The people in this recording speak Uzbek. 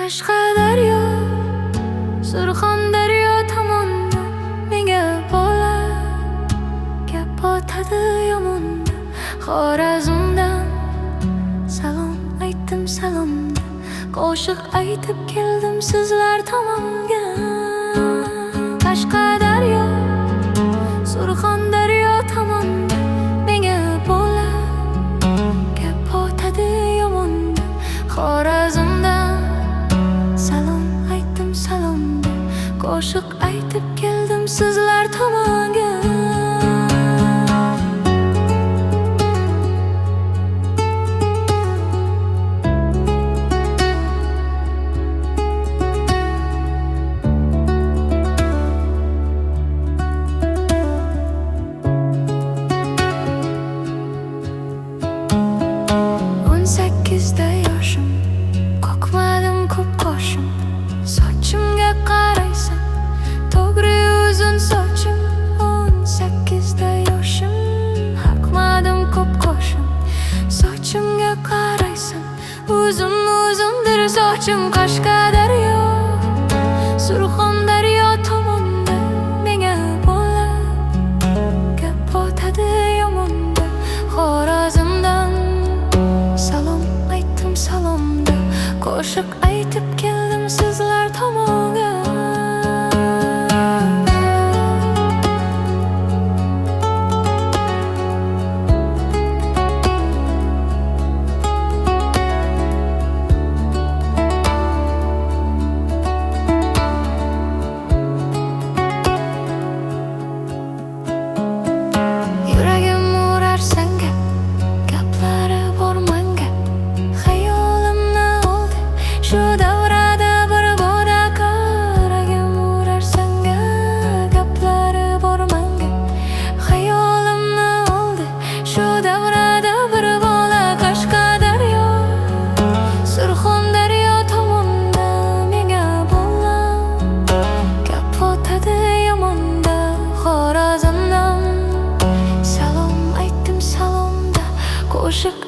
Qashqadaryo, Surxondaryo tomonda menga bola gap otadi yomonda. Xorazmdan salom aytdim salomda, qo'shiq aytib keldim sizlar tomonga. Qashqadaryo, Surxondaryo tomonda menga bola gap otadi yomonda. Xorazmdan salom aytdim salomda, qo'shiq aytib keldim sizlar tomonga. Sekkizda yoshim, qoqmadim ko'p qoshim. Sochimga qaraysan, to'g'ri uzun sochim. 18da yoshim, qoqmadim ko'p qoshim. Sochimga qaraysan, uzun-uzundir sochim. Qashqadaryo, Surxondaryo tomonda menga bola gap otadi yomonda. Xorazmdan salom aytdim salomda, qo'shiq aytib keldim sizlar tomonga. Yuragim urar senga, gaplari bor menga. Xayolimni oldi shu davrada bir bola. Yuragim urar senga, gaplari bor menga. Xayolimni oldi shu davrada bir bola. Qashqadaryo, Surxondaryo tomonda menga bola gap otadi yomonda. Xorazmdan salom aytdim salomda, qo'shiq